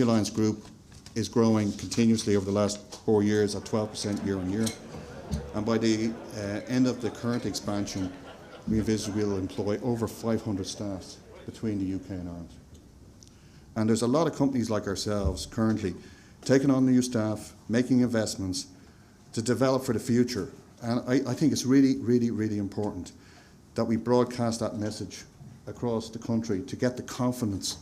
Alliance Group is growing continuously over the last 4 years at 12% year on year, and by the end of the current expansion we envisage we'll employ over 500 staff between the UK and Ireland. And there's a lot of companies like ourselves currently taking on new staff, making investments to develop for the future, and I think it's really important that we broadcast that message across the country to get the confidence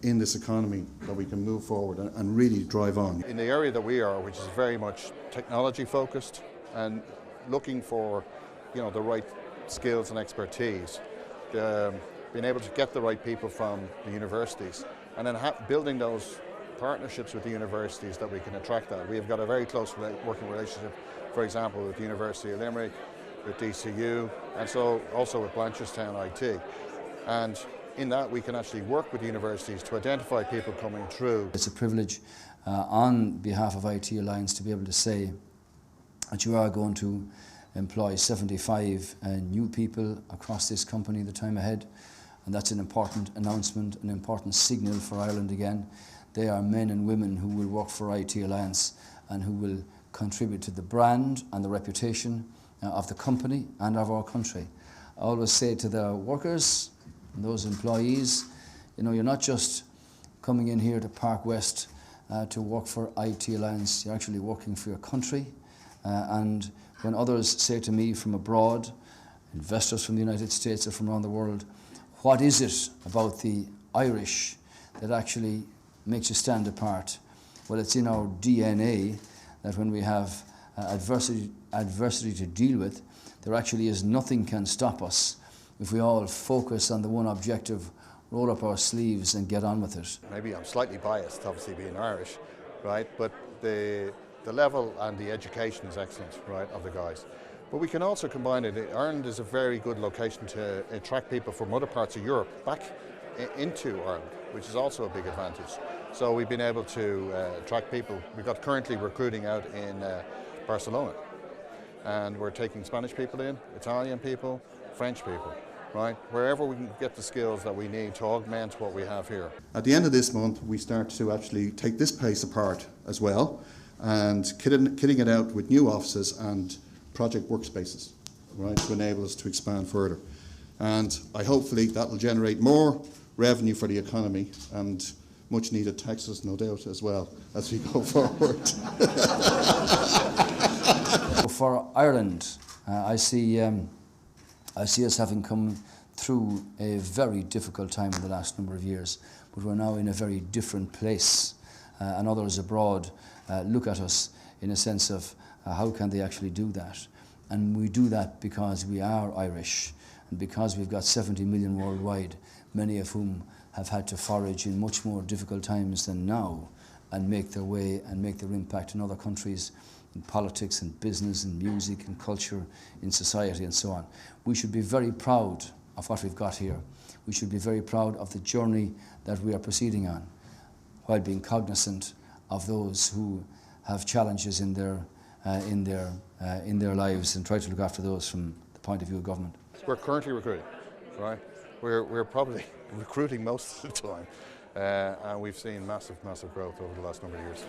in this economy that we can move forward and really drive on. In the area that we are, which is very much technology focused and looking for the right skills and expertise, being able to get the right people from the universities and then building those partnerships with the universities that we can attract that. We have got a very close working relationship, for example, with the University of Limerick, with DCU, and so also with Blanchardstown IT. And in that we can actually work with universities to identify people coming through. It's a privilege on behalf of IT Alliance to be able to say that you are going to employ 75 new people across this company in the time ahead, and that's an important announcement, an important signal for Ireland again. They are men and women who will work for IT Alliance and who will contribute to the brand and the reputation of the company and of our country. I always say to the workers and those employees, you're not just coming in here to Park West to work for IT Alliance, you're actually working for your country. And when others say to me from abroad, investors from the United States or from around the world, what is it about the Irish that actually makes you stand apart? Well, it's in our DNA that when we have adversity to deal with, there actually is nothing can stop us if we all focus on the one objective, roll up our sleeves and get on with it. Maybe I'm slightly biased, obviously being Irish, right? But the level and the education is excellent, right, of the guys. But we can also combine it. Ireland is a very good location to attract people from other parts of Europe back into Ireland, which is also a big advantage. So we've been able to attract people. We've got currently recruiting out in Barcelona, and we're taking Spanish people in, Italian people, French people, right? Wherever we can get the skills that we need to augment what we have here. At the end of this month we start to actually take this place apart as well and kitting it out with new offices and project workspaces, right, to enable us to expand further. And hopefully that will generate more revenue for the economy and much needed taxes, no doubt, as well as we go forward. For Ireland, I see us having come through a very difficult time in the last number of years, but we're now in a very different place, and others abroad look at us in a sense of how can they actually do that? And we do that because we are Irish, and because we've got 70 million worldwide, many of whom have had to forage in much more difficult times than now and make their way and make their impact in other countries, in politics and business and music and culture, in society and so on. We should be very proud of what we've got here. We should be very proud of the journey that we are proceeding on, while being cognizant of those who have challenges in their lives, and try to look after those from the point of view of government. We're currently recruiting, right? We're probably recruiting most of the time, and we've seen massive growth over the last number of years.